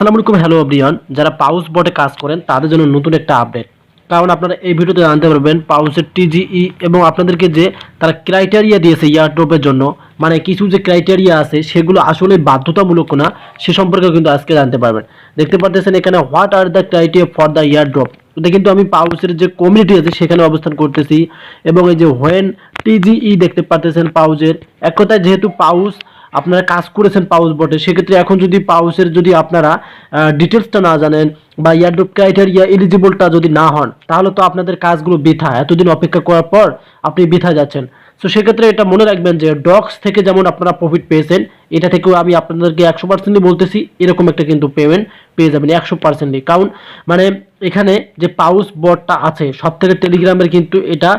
আসসালামু আলাইকুম, hello everyone. যারা পাউস বটে কাজ করেন তাদের জন্য নতুন একটা আপডেট। কারণ আপনারা এই ভিডিওতে জানতে পারবেন পাউসের টিজিই এবং আপনাদেরকে যে তারা ক্রাইটেরিয়া দিয়েছে ইয়ারড্রপের জন্য, মানে কিছু যে ক্রাইটেরিয়া আছে সেগুলো আসলে বাধ্যতামূলক না, সে সম্পর্কে কিন্তু আজকে জানতে পারবেন। দেখতে পাচ্ছেন এখানে what are the criteria for the airdrop. এটা কিন্তু আমি পাউসের যে কমিউনিটি আছে সেখানে অবস্থান করতেছি, এবং এই যে হোয়েন টিজিই দেখতে পাচ্ছেন পাউসের এক কথায়, যেহেতু পাউস আপনারা কাজ করেছেন পাউস বটে, সেক্ষেত্রে এখন যদি পাউসের যদি আপনারা ডিটেলসটা না জানেন বা ইয়ারড্রপ ক্রাইটেরিয়া এলিজিবলটা যদি না হন, তাহলে তো আপনাদের কাজগুলো বৃথা। এতদিন অপেক্ষা করার পর আপনি বৃথা যাচ্ছেন। তো সেক্ষেত্রে এটা মনে রাখবেন যে ডক্স থেকে যেমন আপনারা প্রফিট পেয়েছেন, এটা থেকেও আমি আপনাদেরকে 100% বলতেছি এরকম একটা কিন্তু পেমেন্ট পেয়ে যাবেন 100%। কারণ মানে এখানে যে পাউস বটটা আছে সব থেকে টেলিগ্রামের কিন্তু এটা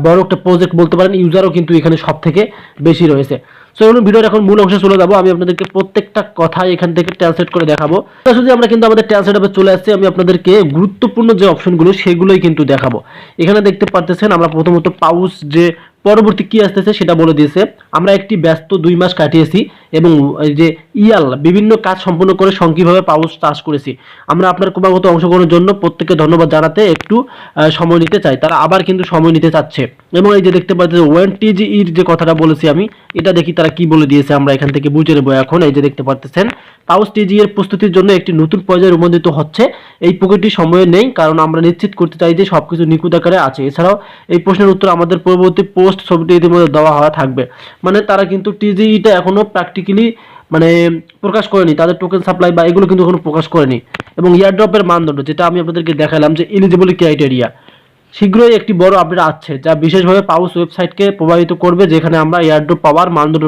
বড় একটা প্রজেক্ট বলতে পারেন, ইউজারও কিন্তু এখানে সব থেকে বেশি রয়েছে। সো এগুলো ভিডিওর এখন মূল অংশে চলে যাবো, আমি আপনাদেরকে প্রত্যেকটা কথা এখান থেকে ট্রান্সলেট করে দেখাবো। যদি আমরা কিন্তু আমাদের ট্রান্সলেট অ্যাপে চলে আসছি, আমি আপনাদেরকে গুরুত্বপূর্ণ যে অপশনগুলো সেগুলোই কিন্তু দেখাবো। এখানে দেখতে পাচ্ছেন আমরা প্রথমত পাউস যে পরবর্তী কি আসতেছে সেটা বলে দিয়েছে। আমরা একটি ব্যস্ত 2 মাস কাটিয়েছি এবং এই যে ইয়াল বিভিন্ন কাজ সম্পন্ন করে সংক্ষিপ্তভাবে পাউস চাষ করেছি। আমরা আপনার ক্রমাগত অংশগ্রহণের জন্য প্রত্যেককে ধন্যবাদ জানাতে একটু সময় নিতে চাই। তারা আবার কিন্তু সময় নিতে চাচ্ছে। এবং এই যে দেখতে পাচ্ছেন ওয়েন টিজিইর যে কথাটা বলেছি আমি, এটা দেখি তারা কি বলে দিয়েছে, আমরা এখান থেকে বুঝে নেব এখন। এই যে দেখতে পাচ্ছেন পাউস টিজি এর প্রস্তুতির জন্য একটি নতুন পর্যায়ে রূপান্তরিত হচ্ছে। এই প্রকৃতি সময়ে নেই, কারণ আমরা নিশ্চিত করতে চাই যে সবকিছু নিখুঁত আকারে আছে। এছাড়াও এই প্রশ্নের উত্তর আমাদের পরবর্তী পোস্ট ছবিটি ইতিমধ্যে দেওয়া হওয়া থাকবে। মানে তারা কিন্তু টিজিইটা এখনো প্র্যাকটিক্যালি মানে প্রকাশ করেনি, তাদের টোকেন সাপ্লাই বা এগুলো কিন্তু এখনো প্রকাশ করেনি। এবং ইয়ারড্রপের মানদণ্ড যেটা আমি আপনাদেরকে দেখালাম যে এলিজিবল ক্রাইটেরিয়া, শীঘ্রই একটি বড় আপডেট আসছে যা বিশেষভাবে পাউস ওয়েবসাইটকে প্রভাবিত করবে, যেখানে আমরা এয়ারড্রপ পাওয়ার মানদণ্ড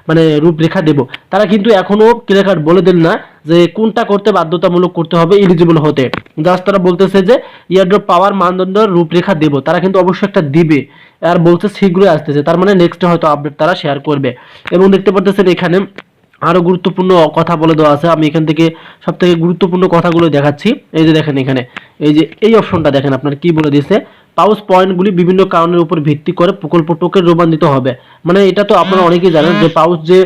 মানে রূপরেখা দেব। তারা কিন্তু এখনো ক্লিয়ার কাট বলে দিল না যে কোনটা করতে বাধ্যতামূলক করতে হবে এলিজিবল হতে। জাস্ট তারা বলতেছে যে এয়ারড্রপ পাওয়ার মানদণ্ড রূপরেখা দেব, তারা কিন্তু অবশ্যই একটা দিবে আর বলছে শীঘ্রই আসতেছে, তার মানে নেক্সট হয়তো আপডেট তারা শেয়ার করবে। এবং দেখতে পাচ্ছেন এখানে আরো গুরুত্বপূর্ণ কথা বলে দেওয়া আছে, আমি এখান থেকে সব থেকে গুরুত্বপূর্ণ কথাগুলো দেখাচ্ছি। এই যে দেখেন এখানে এই যে এই অপশনটা দেখেন আপনার কি বলে দিয়েছে, পাউস পয়েন্টগুলি বিভিন্ন কারণের উপর ভিত্তি করে প্রকল্প টোকেন রূপান্তরিত হবে। মানে এটা তো আপনারা অনেকেই জানেন যে পাউস যে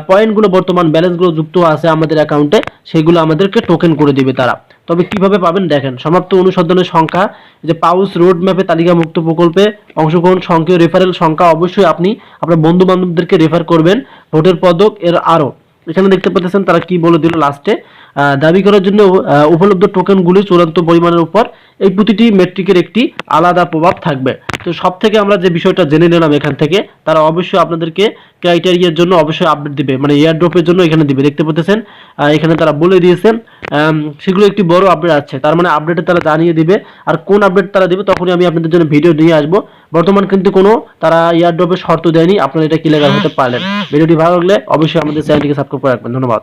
পয়েন্টগুলো বর্তমান ব্যালেন্সগুলো যুক্ত আছে আমাদের অ্যাকাউন্টে, সেগুলো আমাদেরকে টোকেন করে দিবে তারা। তবে কিভাবে পাবেন দেখেন, সমাপ্ত অনুসন্ধানের সংখ্যা, যে পাউস রোড ম্যাপে তালিকামুক্ত প্রকল্পে অংশগ্রহণ সংখ্যা, রেফারেল সংখ্যা, অবশ্যই আপনি আপনার বন্ধু বান্ধবদেরকে রেফার করবেন, ভোটের পদক এর আরও। এখানে দেখতে পাচ্ছেন তারা কি বলে দিল লাস্টে, দাবি করার জন্য উপলব্ধ টোকেনগুলি চূড়ান্ত পরিমাণের উপর এই প্রতিটি মেট্রিকের একটি আলাদা প্রভাব থাকবে। তো সব থেকে আমরা যে বিষয়টা জেনে নিলাম এখান থেকে, তারা অবশ্যই আপনাদেরকে ক্রাইটেরিয়ার জন্য অবশ্যই আপডেট দিবে, মানে এয়ারড্রপের জন্য এখানে দিবে। দেখতে পাচ্ছেন এখানে তারা বলে দিয়েছেন সেগুলো একটি বড় আপডেট আছে, তার মানে আপডেটে তারা জানিয়ে দিবে। আর কোন আপডেট তারা দিবে তখনই আমি আপনাদের জন্য ভিডিও নিয়ে আসবো। বর্তমান কিন্তু কোনো তারা এয়ারড্রপের শর্ত দেয়নি, আপনারা এটা ক্লিয়ার হতে পারলেন। ভিডিওটি ভালো লাগলে অবশ্যই আমাদের চ্যানেলটিকে সাবস্ক্রাইব করে রাখবেন। ধন্যবাদ।